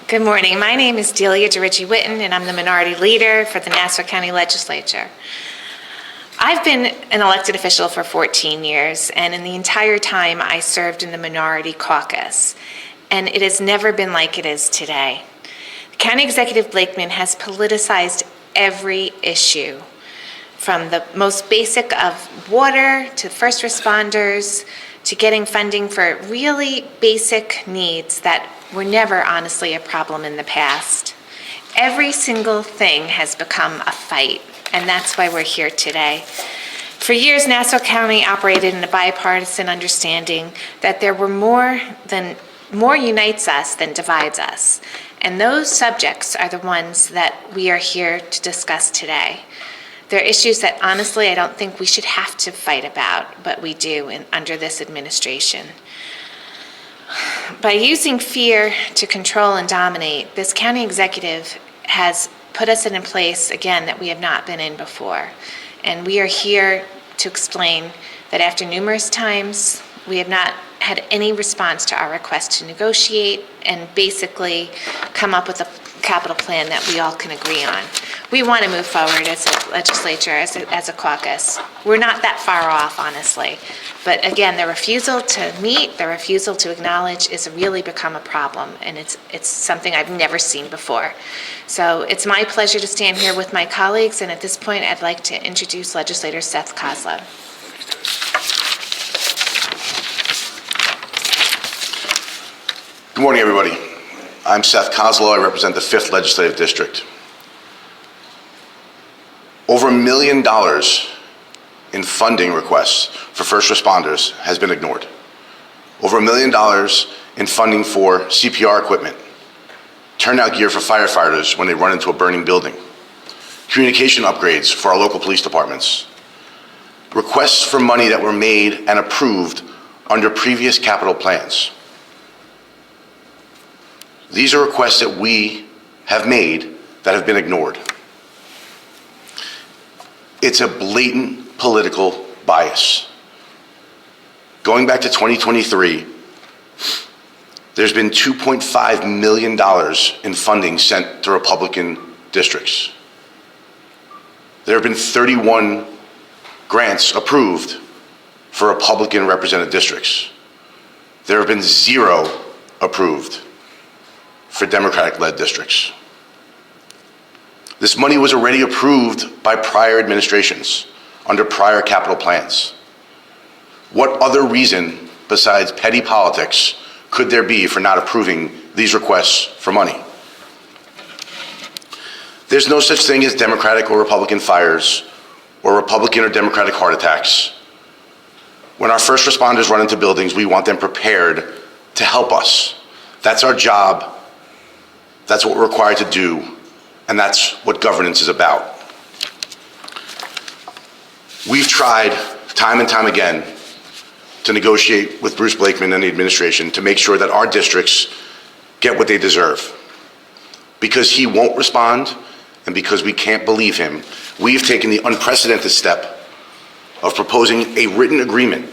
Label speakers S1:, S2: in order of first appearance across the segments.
S1: Good morning. My name is DeRiggi-Whiton, and I'm the Minority Leader for the Nassau County Legislature. I've been an elected official for 14 years, and in the entire time I served in the Minority Caucus, and it has never been like it is today. County Executive Blakeman has politicized every issue, from the most basic of water to first responders to getting funding for really basic needs that were never honestly a problem in the past. Every single thing has become a fight, and that's why we're here today. For years, Nassau County operated in a bipartisan understanding that there were more unites us than divides us. And those subjects are the ones that we are here to discuss today. They're issues that honestly I don't think we should have to fight about, but we do under this administration. By using fear to control and dominate, this county executive has put us in a place, again, that we have not been in before. And we are here to explain that after numerous times, we have not had any response to our request to negotiate and basically come up with a capital plan that we all can agree on. We want to move forward as a legislature, as a caucus. We're not that far off, honestly. But again, the refusal to meet, the refusal to acknowledge is really become a problem, and it's something I've never seen before. So it's my pleasure to stand here with my colleagues, and at this point, I'd like to introduce Legislator Seth Kozlow.
S2: Good morning, everybody. I'm Seth Kozlow. I represent the 5th Legislative District. Over $1 million in funding requests for first responders has been ignored. Over $1 million in funding for CPR equipment, turnout gear for firefighters when they run into a burning building, communication upgrades for our local police departments, requests for money that were made and approved under previous capital plans. These are requests that we have made that have been ignored. It's a blatant political bias. Going back to 2023, there's been $2.5 million in funding sent to Republican districts. There have been 31 grants approved for Republican represented districts. There have been 0 approved for Democratic-led districts. This money was already approved by prior administrations under prior capital plans. What other reason besides petty politics could there be for not approving these requests for money? There's no such thing as Democratic or Republican fires or Republican or Democratic heart attacks. When our first responders run into buildings, we want them prepared to help us. That's our job. That's what we're required to do, and that's what governance is about. We've tried time and time again to negotiate with Bruce Blakeman and the administration to make sure that our districts get what they deserve. Because he won't respond, and because we can't believe him, we've taken the unprecedented step of proposing a written agreement,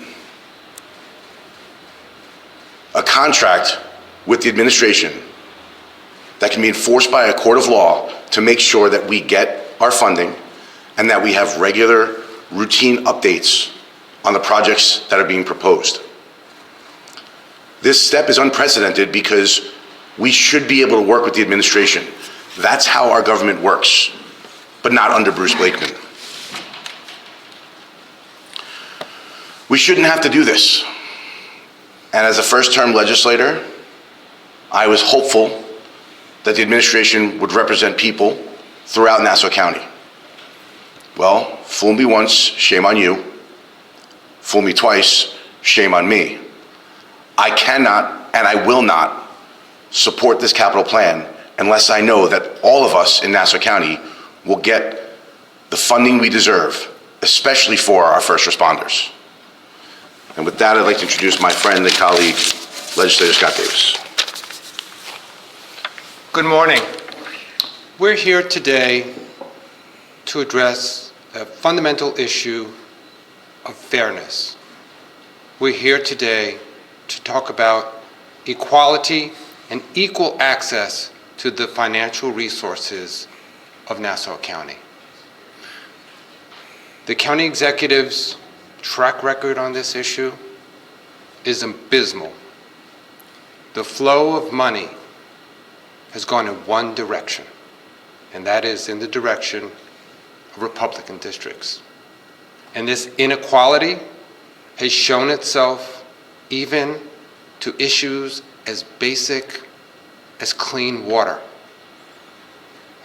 S2: a contract with the administration that can be enforced by a court of law to make sure that we get our funding and that we have regular, routine updates on the projects that are being proposed. This step is unprecedented because we should be able to work with the administration. That's how our government works, but not under Bruce Blakeman. We shouldn't have to do this. And as a first-term legislator, I was hopeful that the administration would represent people throughout Nassau County. Well, fool me once, shame on you. Fool me twice, shame on me. I cannot and I will not support this capital plan unless I know that all of us in Nassau County will get the funding we deserve, especially for our first responders. And with that, I'd like to introduce my friend and colleague, Legislator Scott Davis.
S3: Good morning. We're here today to address a fundamental issue of fairness. We're here today to talk about equality and equal access to the financial resources of Nassau County. The county executive's track record on this issue is abysmal. The flow of money has gone in one direction, and that is in the direction of Republican districts. And this inequality has shown itself even to issues as basic as clean water.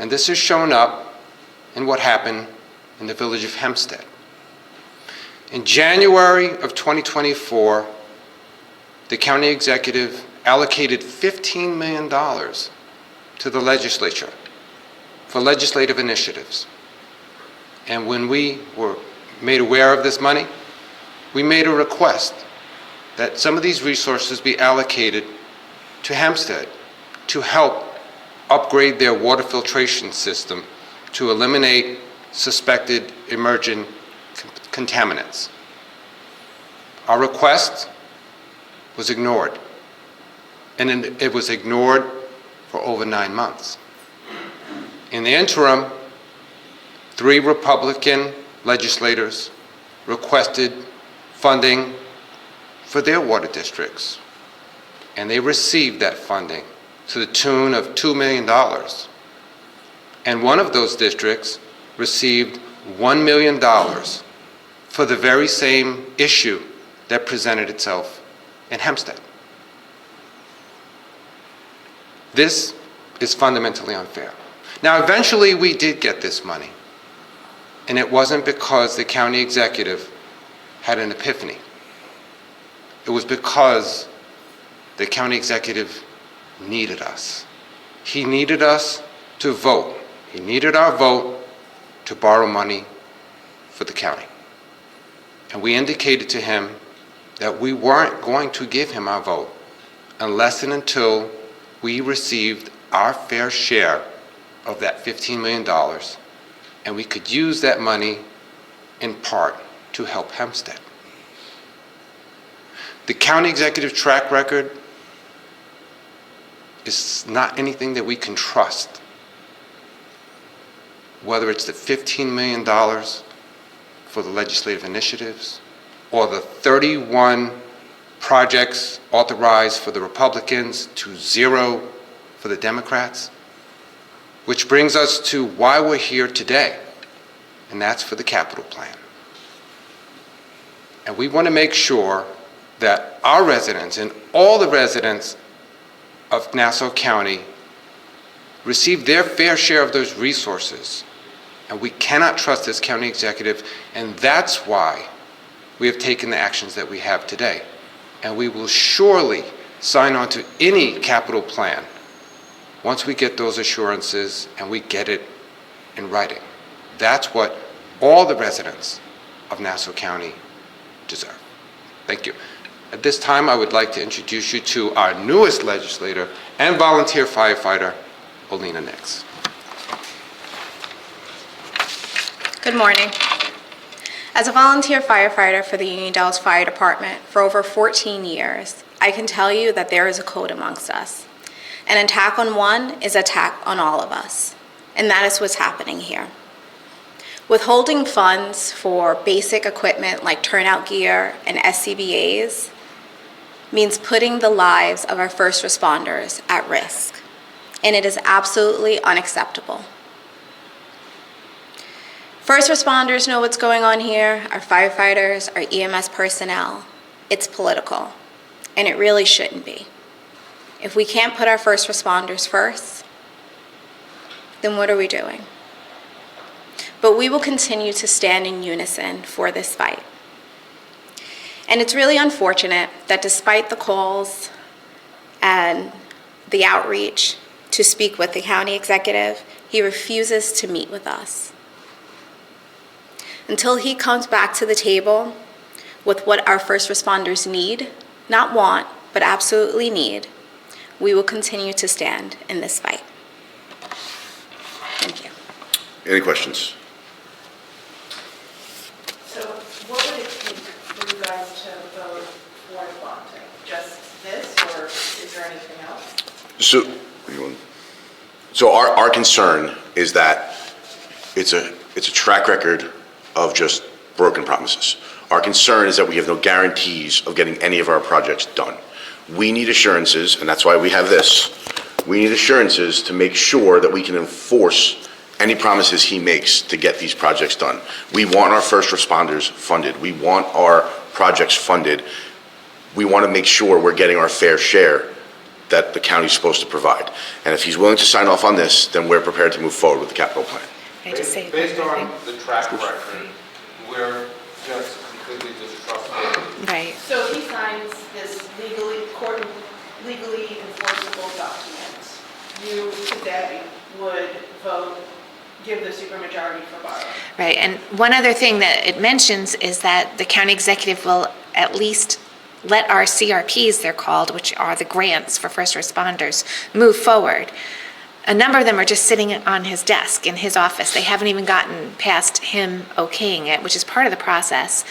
S3: And this has shown up in what happened in the village of Hempstead. In January of 2024, the county executive allocated $15 million to the legislature for legislative initiatives. And when we were made aware of this money, we made a request that some of these resources be allocated to Hempstead to help upgrade their water filtration system to eliminate suspected emerging contaminants. Our request was ignored, and it was ignored for over 9 months. In the interim, 3 Republican legislators requested funding for their water districts, and they received that funding to the tune of $2 million. And one of those districts received $1 million for the very same issue that presented itself in Hempstead. This is fundamentally unfair. Now, eventually we did get this money, and it wasn't because the county executive had an epiphany. It was because the county executive needed us. He needed us to vote. He needed our vote to borrow money for the county. And we indicated to him that we weren't going to give him our vote unless and until we received our fair share of that $15 million, and we could use that money in part to help Hempstead. The county executive track record is not anything that we can trust. Whether it's the $15 million for the legislative initiatives or the 31 projects authorized for the Republicans to 0 for the Democrats, which brings us to why we're here today, and that's for the capital plan. And we want to make sure that our residents and all the residents of Nassau County receive their fair share of those resources. And we cannot trust this county executive, and that's why we have taken the actions that we have today. And we will surely sign on to any capital plan once we get those assurances and we get it in writing. That's what all the residents of Nassau County deserve. Thank you. At this time, I would like to introduce you to our newest legislator and volunteer firefighter, Olena Nix.
S4: Good morning. As a volunteer firefighter for the Union Dells Fire Department for over 14 years, I can tell you that there is a code amongst us. An attack on one is an attack on all of us, and that is what's happening here. Withholding funds for basic equipment like turnout gear and SCBAs means putting the lives of our first responders at risk, and it is absolutely unacceptable. First responders know what's going on here, our firefighters, our EMS personnel. It's political, and it really shouldn't be. If we can't put our first responders first, then what are we doing? But we will continue to stand in unison for this fight. And it's really unfortunate that despite the calls and the outreach to speak with the county executive, he refuses to meet with us. Until he comes back to the table with what our first responders need, not want, but absolutely need, we will continue to stand in this fight. Thank you.
S2: Any questions?
S5: So what would it take for you guys to vote for bonding? Just this, or is there anything else?
S2: So, you want? So our concern is that it's a track record of just broken promises. Our concern is that we have no guarantees of getting any of our projects done. We need assurances, and that's why we have this. We need assurances to make sure that we can enforce any promises he makes to get these projects done. We want our first responders funded. We want our projects funded. We want to make sure we're getting our fair share that the county's supposed to provide. And if he's willing to sign off on this, then we're prepared to move forward with the capital plan.
S1: Can I just say
S3: Based
S1: one
S3: on
S1: more
S3: the track record, we're just completely distrustful.
S1: thing? Right.
S5: So he signs this legally enforceable document. You today would vote, give the supermajority for borrowing.
S1: Right, and one other thing that it mentions is that the county executive will at least let our CRPs, they're called, which are the grants for first responders, move forward. A number of them are just sitting on his desk in his office. They haven't even gotten past him okaying it, which is part of the process.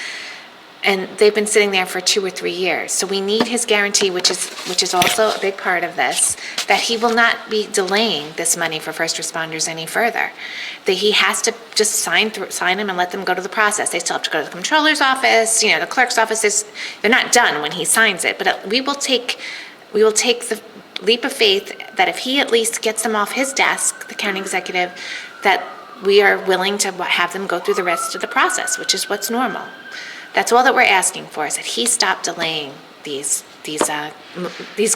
S1: And they've been sitting there for 2 or 3 years. So we need his guarantee, which is also a big part of this, that he will not be delaying this money for first responders any further. That he has to just sign them and let them go to the process. They still have to go to the comptroller's office, the clerk's office. They're not done when he signs it. But we will take the leap of faith that if he at least gets them off his desk, the county executive, that we are willing to have them go through the rest of the process, which is what's normal. That's all that we're asking for, is that he stop delaying these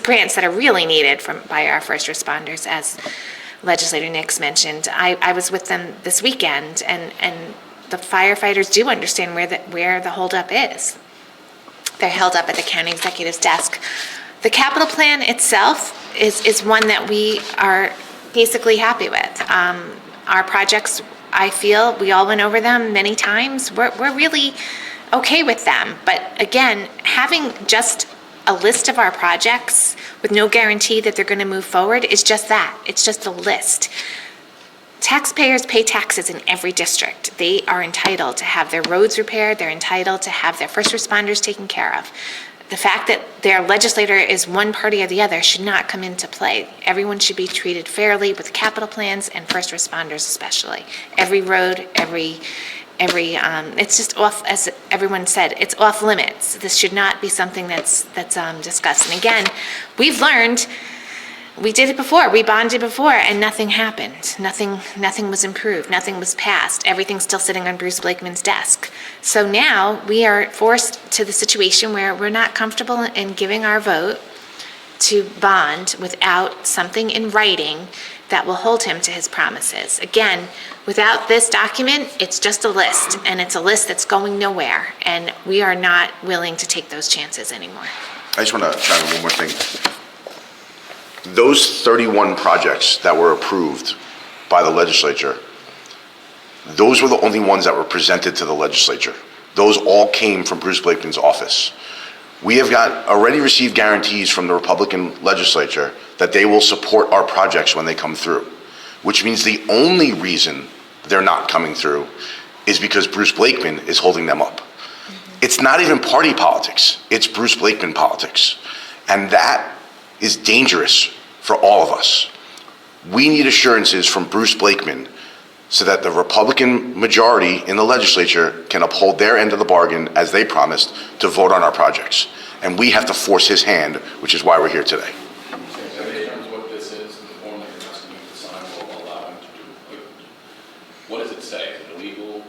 S1: grants that are really needed by our first responders, as Legislator Nix mentioned. I was with them this weekend, and the firefighters do understand where the holdup is. They're held up at the county executive's desk. The capital plan itself is one that we are basically happy with. Our projects, I feel, we all went over them many times. We're really okay with them. But again, having just a list of our projects with no guarantee that they're going to move forward is just that. It's just a list. Taxpayers pay taxes in every district. They are entitled to have their roads repaired. They're entitled to have their first responders taken care of. The fact that their legislator is one party or the other should not come into play. Everyone should be treated fairly with capital plans, and first responders especially. Every road, it's just off, as everyone said, it's off limits. This should not be something that's discussed. And again, we've learned, we did it before, we bonded before, and nothing happened. Nothing was improved, nothing was passed. Everything's still sitting on Bruce Blakeman's desk. So now we are forced to the situation where we're not comfortable in giving our vote to bond without something in writing that will hold him to his promises. Again, without this document, it's just a list, and it's a list that's going nowhere, and we are not willing to take those chances anymore.
S2: I just want to chime in one more thing. Those 31 projects that were approved by the legislature, those were the only ones that were presented to the legislature. Those all came from Bruce Blakeman's office. We have already received guarantees from the Republican legislature that they will support our projects when they come through, which means the only reason they're not coming through is because Bruce Blakeman is holding them up. It's not even party politics, it's Bruce Blakeman politics. And that is dangerous for all of us. We need assurances from Bruce Blakeman so that the Republican majority in the legislature can uphold their end of the bargain as they promised to vote on our projects. And we have to force his hand, which is why we're here today.
S6: So in terms of what this is, the form that you're asking him to sign will allow him to do, what does it say? Is it illegal?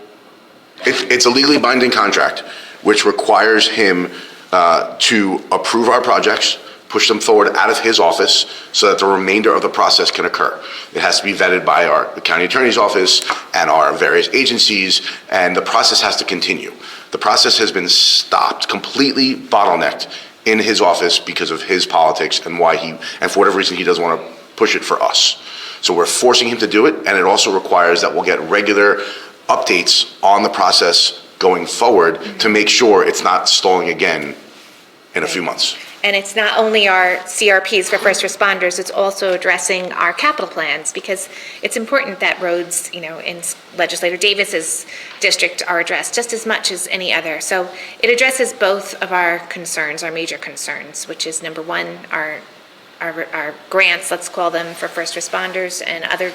S2: It's a legally binding contract, which requires him to approve our projects, push them forward out of his office so that the remainder of the process can occur. It has to be vetted by the county attorney's office and our various agencies, and the process has to continue. The process has been stopped, completely bottlenecked in his office because of his politics and for whatever reason he doesn't want to push it for us. So we're forcing him to do it, and it also requires that we'll get regular updates on the process going forward to make sure it's not stalling again in a few months.
S1: And it's not only our CRPs for first responders, it's also addressing our capital plans, because it's important that roads, in Legislator Davis's district are addressed just as much as any other. So it addresses both of our concerns, our major concerns, which is number one, our our grants, let's call them, for first responders and other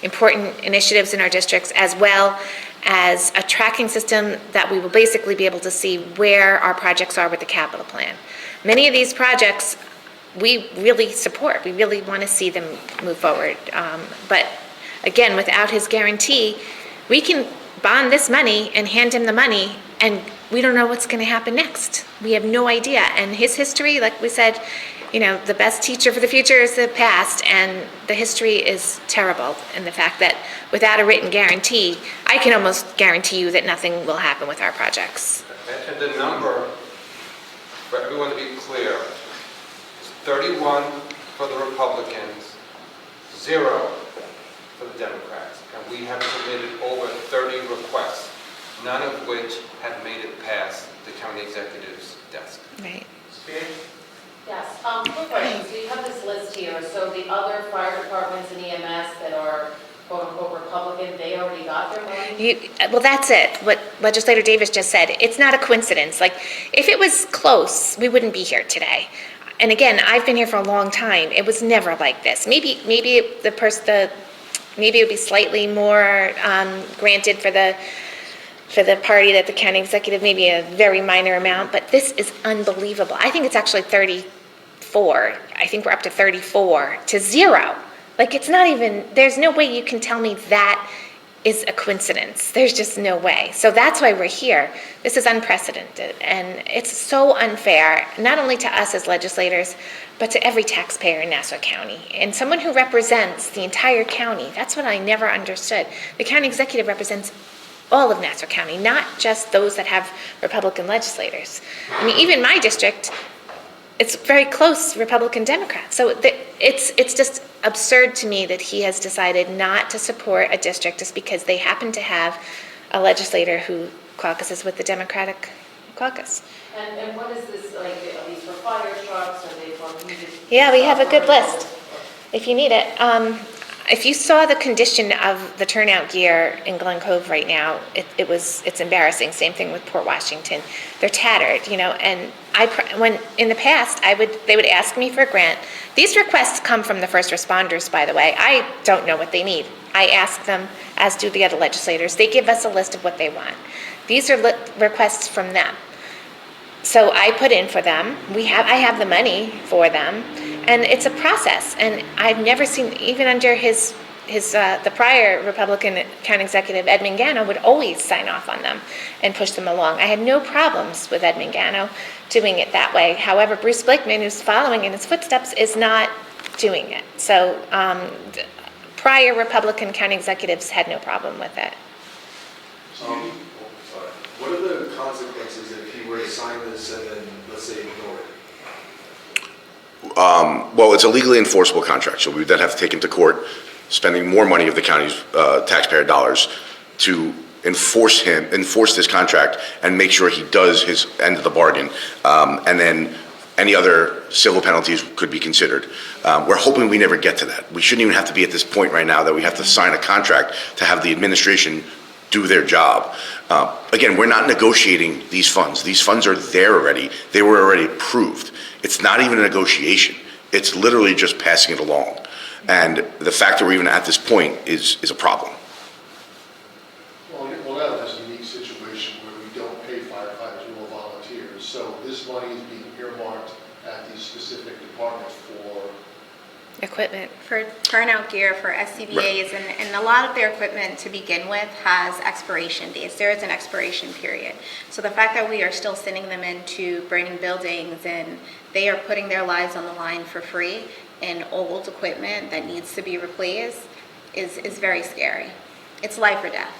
S1: important initiatives in our districts, as well as a tracking system that we will basically be able to see where our projects are with the capital plan. Many of these projects we really support. We really want to see them move forward. But again, without his guarantee, we can bond this money and hand him the money, and we don't know what's going to happen next. We have no idea. And his history, like we said, the best teacher for the future is the past, and the history is terrible in the fact that without a written guarantee, I can almost guarantee you that nothing will happen with our projects.
S3: And the number, for everyone to be clear, is 31 for the Republicans, 0 for the Democrats. And we have submitted over 30 requests, none of which have made it past the county executive's desk.
S1: Right.
S7: Yes, quick question. So you have this list here, so the other fire departments and EMS that are quote-unquote Republican, they already got their money?
S1: Well, that's it, what Legislator Davis just said. It's not a coincidence. Like, if it was close, we wouldn't be here today. And again, I've been here for a long time. It was never like this. Maybe it would be slightly more granted for the party that the county executive, maybe a very minor amount, but this is unbelievable. I think it's actually 34. I think we're up to 34 to 0. Like, it's not even, there's no way you can tell me that is a coincidence. There's just no way. So that's why we're here. This is unprecedented, and it's so unfair, not only to us as legislators, but to every taxpayer in Nassau County. And someone who represents the entire county, that's what I never understood. The county executive represents all of Nassau County, not just those that have Republican legislators. I mean, even my district, it's very close Republican Democrat. So it's just absurd to me that he has decided not to support a district just because they happen to have a legislator who caucuses with the Democratic caucus.
S7: And what is this, like, are these for fire trucks, are they for?
S1: Yeah, we have a good list, if you need it. If you saw the condition of the turnout gear in Glen Cove right now, it's embarrassing. Same thing with Port Washington. They're tattered, and when in the past, they would ask me for a grant. These requests come from the first responders, by the way. I don't know what they need. I ask them, as do the other legislators. They give us a list of what they want. These are requests from them. So I put in for them. I have the money for them, and it's a process. And I've never seen, even under the prior Republican county executive, Ed Mangano would always sign off on them and push them along. I had no problems with Ed Mangano doing it that way. However, Bruce Blakeman, who's following in his footsteps, is not doing it. So prior Republican county executives had no problem with it.
S8: What are the consequences if he were to sign this and then, let's say, ignore it?
S2: Well, it's a legally enforceable contract, so we would then have to take him to court, spending more money of the county's taxpayer dollars to enforce this contract and make sure he does his end of the bargain. And then any other civil penalties could be considered. We're hoping we never get to that. We shouldn't even have to be at this point right now that we have to sign a contract to have the administration do their job. Again, we're not negotiating these funds. These funds are there already. They were already approved. It's not even a negotiation. It's literally just passing it along. And the fact that we're even at this point is a problem.
S9: Well, that is a unique situation where we don't pay firefighters, we're all volunteers. So this money is being earmarked at these specific departments for
S1: Equipment.
S4: For turnout gear, for SCBA's, and a lot of their equipment to begin with has expiration dates. There is an expiration period. So the fact that we are still sending them into burning buildings and they are putting their lives on the line for free in old equipment that needs to be replaced is very scary. It's life or death.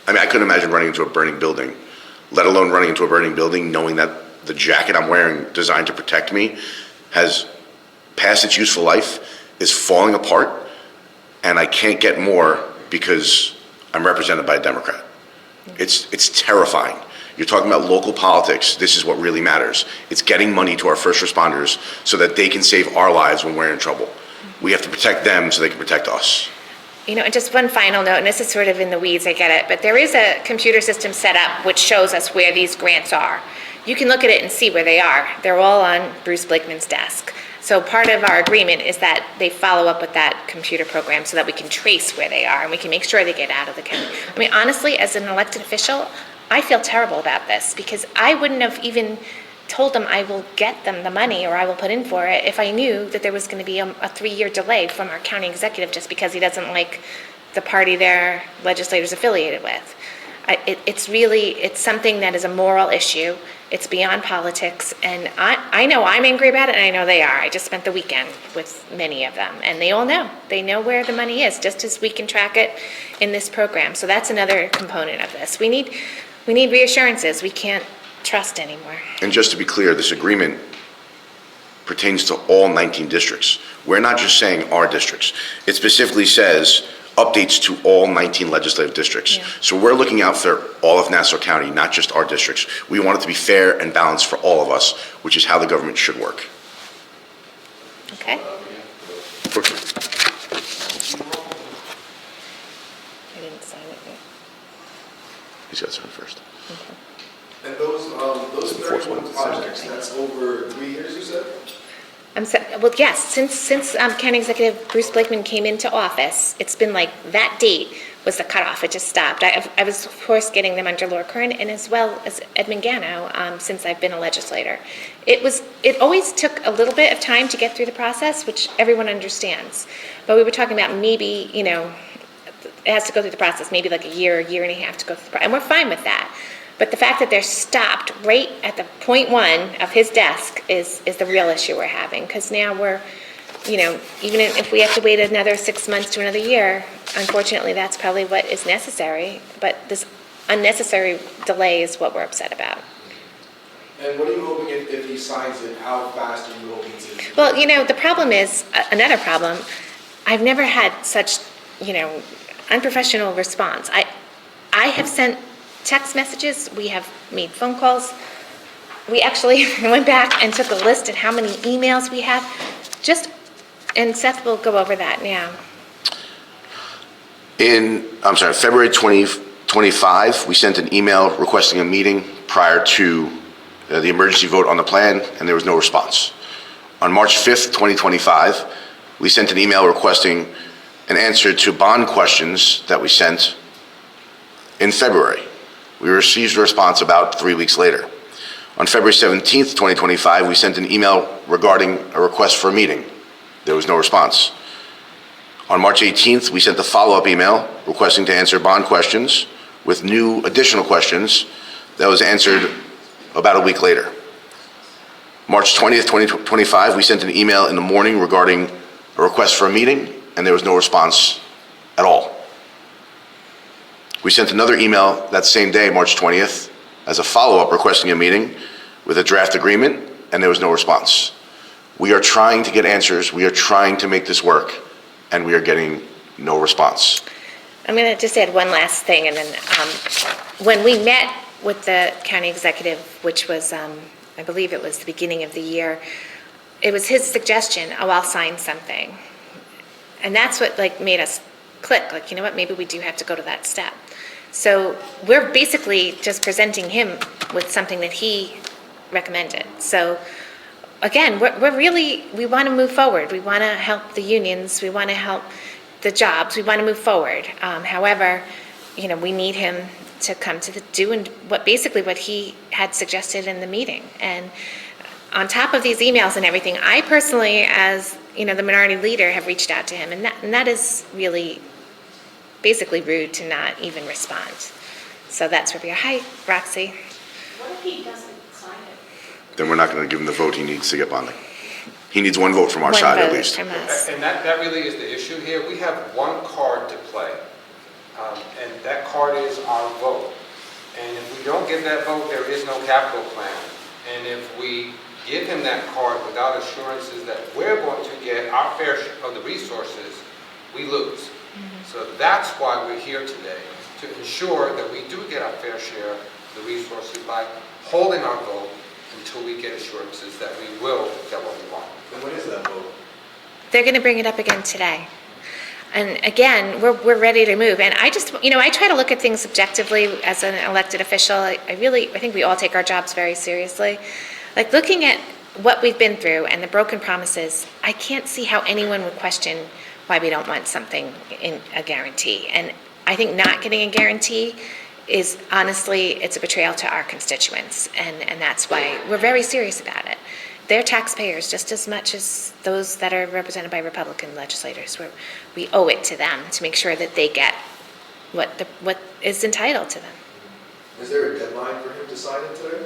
S2: I mean, I couldn't imagine running into a burning building, let alone running into a burning building knowing that the jacket I'm wearing, designed to protect me, has passed its useful life, is falling apart, and I can't get more because I'm represented by a Democrat. It's terrifying. You're talking about local politics. This is what really matters. It's getting money to our first responders so that they can save our lives when we're in trouble. We have to protect them so they can protect us.
S1: And just one final note, and this is sort of in the weeds, I get it, but there is a computer system set up which shows us where these grants are. You can look at it and see where they are. They're all on Bruce Blakeman's desk. So part of our agreement is that they follow up with that computer program so that we can trace where they are and we can make sure they get out of the county. I mean, honestly, as an elected official, I feel terrible about this because I wouldn't have even told them I will get them the money or I will put in for it if I knew that there was going to be a 3-year delay from our county executive just because he doesn't like the party their legislator's affiliated with. It's something that is a moral issue. It's beyond politics, and I know I'm angry about it, and I know they are. I just spent the weekend with many of them, and they all know. They know where the money is, just as we can track it in this program. So that's another component of this. We need reassurances. We can't trust anymore.
S2: And just to be clear, this agreement pertains to all 19 districts. We're not just saying our districts. It specifically says updates to all 19 legislative districts.
S1: Yeah.
S2: So we're looking out for all of Nassau County, not just our districts. We want it to be fair and balanced for all of us, which is how the government should work.
S1: Okay? I didn't sign it yet.
S2: He's got to sign first.
S8: And those 31 projects, that's over 3 years, you said?
S1: Well, yes, since County Executive Bruce Blakeman came into office, it's been like that date was the cutoff. It just stopped. I was, of course, getting them under Laura Kern and as well as Edmund Gano since I've been a legislator. It always took a little bit of time to get through the process, which everyone understands. But we were talking about maybe, it has to go through the process, maybe like a year and a half to go through the process. And we're fine with that. But the fact that they're stopped right at the point 1 of his desk is the real issue we're having. Because now we're, even if we have to wait another 6 months to another year, unfortunately, that's probably what is necessary. But this unnecessary delay is what we're upset about.
S8: And what are you hoping if he signs it, how fast are you hoping to?
S1: Well, the problem is, another problem, I've never had such, unprofessional response. I have sent text messages, we have made phone calls. We actually went back and took a list of how many emails we have. And Seth will go over that now.
S2: February 2025, we sent an email requesting a meeting prior to the emergency vote on the plan, and there was no response. On March 5th, 2025, we sent an email requesting an answer to bond questions that we sent in February. We received a response about 3 weeks later. On February 17th, 2025, we sent an email regarding a request for a meeting. There was no response. On March 18th, we sent a follow-up email requesting to answer bond questions with new additional questions that was answered about a week later. March 20th, 2025, we sent an email in the morning regarding a request for a meeting, and there was no response at all. We sent another email that same day, March 20th, as a follow-up requesting a meeting with a draft agreement, and there was no response. We are trying to get answers, we are trying to make this work, and we are getting no response.
S1: I'm going to just add one last thing, and then when we met with the county executive, which was, I believe it was the beginning of the year, it was his suggestion, I'll sign something. And that's what made us click, maybe we do have to go to that step. So we're basically just presenting him with something that he recommended. So again, we want to move forward. We want to help the unions. We want to help the jobs. We want to move forward. However, we need him to come to doing what he had suggested in the meeting. And on top of these emails and everything, I personally, as the minority leader, have reached out to him, and that is really basically rude to not even respond. So that's where we are. Hi, Roxy.
S7: What if he doesn't sign it?
S2: Then we're not going to give him the vote he needs to get bonding. He needs one vote from our side at least.
S1: One vote from us.
S3: And that really is the issue here. We have one card to play, and that card is our vote. And if we don't get that vote, there is no capital plan. And if we give him that card without assurances that we're going to get our fair share of the resources, we lose. So that's why we're here today, to ensure that we do get our fair share of the resources by holding our vote until we get assurances that we will get what we want.
S8: And when is that vote?
S1: They're going to bring it up again today. And again, we're ready to move. And I just, I try to look at things objectively as an elected official. I think we all take our jobs very seriously. Looking at what we've been through and the broken promises, I can't see how anyone would question why we don't want something in a guarantee. And I think not getting a guarantee is honestly, it's a betrayal to our constituents. And that's why we're very serious about it. They're taxpayers just as much as those that are represented by Republican legislators. We owe it to them to make sure that they get what is entitled to them.
S8: Is there a deadline for him to sign it today?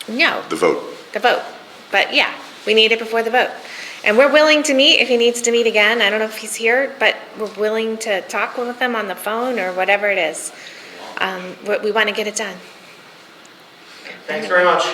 S1: No.
S2: The vote.
S1: The vote. But yeah, we need it before the vote. And we're willing to meet if he needs to meet again. I don't know if he's here, but we're willing to talk with him on the phone or whatever it is. We want to get it done.
S10: Thanks very much.